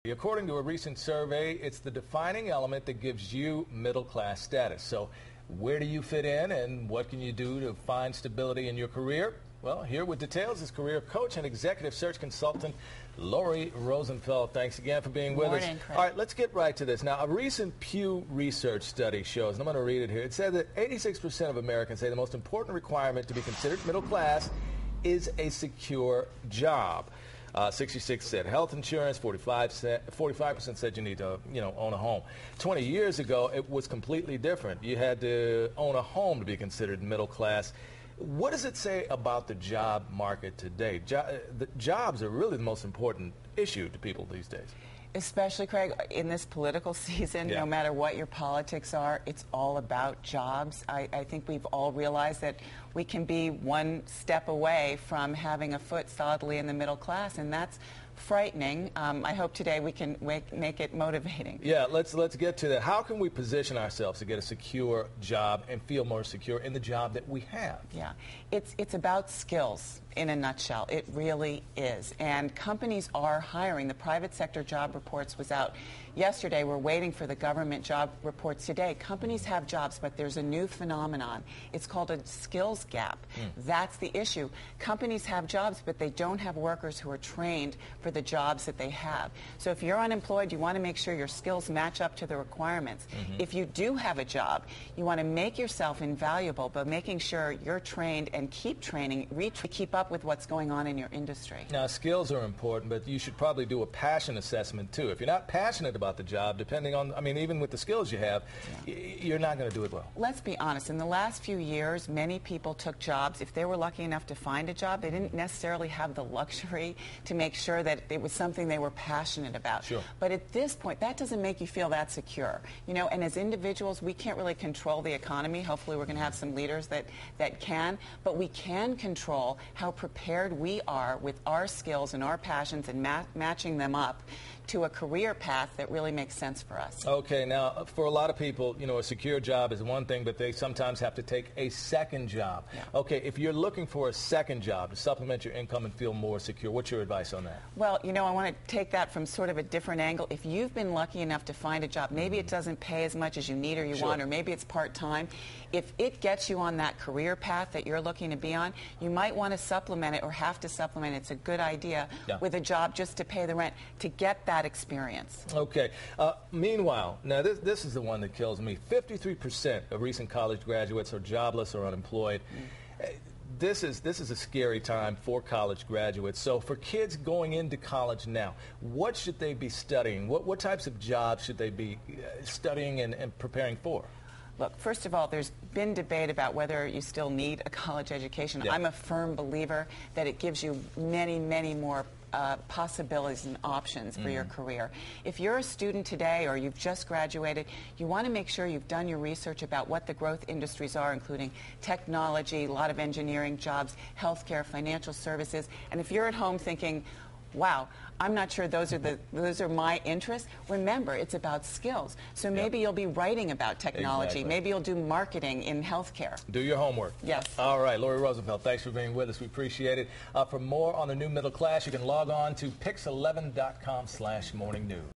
According to a recent survey, it's the defining element that gives you middle-class status. So where do you fit in, and what can you do to find stability in your career? Well, here with details is career coach and executive search consultant Laurie Rosenfield. Thanks again for being with us. Craig. All right, let's get right to this. Now, a recent Pew Research study shows, and I'm going to read it here, it said that 86% of Americans say the most important requirement to be considered middle class is a secure job. 66 said health insurance, 45% said you need to, own a home. 20 years ago, it was completely different. You had to own a home to be considered middle class. What does it say about the job market today? The jobs are really the most important issue to people these days. Especially, Craig, in this political season, no matter what your politics are, it's all about jobs. I think we've all realized that we can be one step away from having a foot solidly in the middle class, and that's frightening. I hope today we can make it motivating. Yeah, let's get to that. How can we position ourselves to get a secure job and feel more secure in the job that we have? Yeah, it's about skills in a nutshell. It really is. And companies are hiring. The private sector job reports was out yesterday. We're waiting for the government job reports today. Companies have jobs, but there's a new phenomenon. It's called a skills gap. That's the issue. Companies have jobs, but they don't have workers who are trained for the jobs that they have. So if you're unemployed, you want to make sure your skills match up to the requirements. If you do have a job, you want to make yourself invaluable by making sure you're trained and keep training, keep up with what's going on in your industry. Now, skills are important, but you should probably do a passion assessment too. If you're not passionate about the job, depending on, even with the skills you have, you're not going to do it well. Let's be honest. In the last few years, many people took jobs. If they were lucky enough to find a job, they didn't necessarily have the luxury to make sure that it was something they were passionate about. Sure. But at this point, that doesn't make you feel that secure. And as individuals, we can't really control the economy. Hopefully we're going to have some leaders that can. But we can control how prepared we are with our skills and our passions and matching them up to a career path that really makes sense for us. Okay, now for a lot of people, a secure job is one thing, but they sometimes have to take a second job. Yeah. Okay, if you're looking for a second job to supplement your income and feel more secure, what's your advice on that? Well, I want to take that from sort of a different angle. If you've been lucky enough to find a job, maybe it doesn't pay as much as you need or you want, or maybe it's part-time. If it gets you on that career path that you're looking to be on, you might want to supplement it or have to supplement it. It's a good idea with a job just to pay the rent to get that experience. Okay. Meanwhile, now this is the one that kills me. 53% of recent college graduates are jobless or unemployed. This is a scary time for college graduates. So for kids going into college now, what should they be studying? What types of jobs should they be studying and preparing for? Look, first of all, there's been debate about whether you still need a college education. I'm a firm believer that it gives you many, many more possibilities and options for your career. If you're a student today or you've just graduated, you want to make sure you've done your research about what the growth industries are, including technology, a lot of engineering jobs, healthcare, financial services. And if you're at home thinking, wow, I'm not sure those are my interests. Remember, it's about skills. So maybe you'll be writing about technology. Exactly. Maybe you'll do marketing in healthcare. Do your homework. Yes. All right, Laurie Rosenfield, thanks for being with us. We appreciate it. For more on the new middle class, you can log on to pix11.com/morningnews.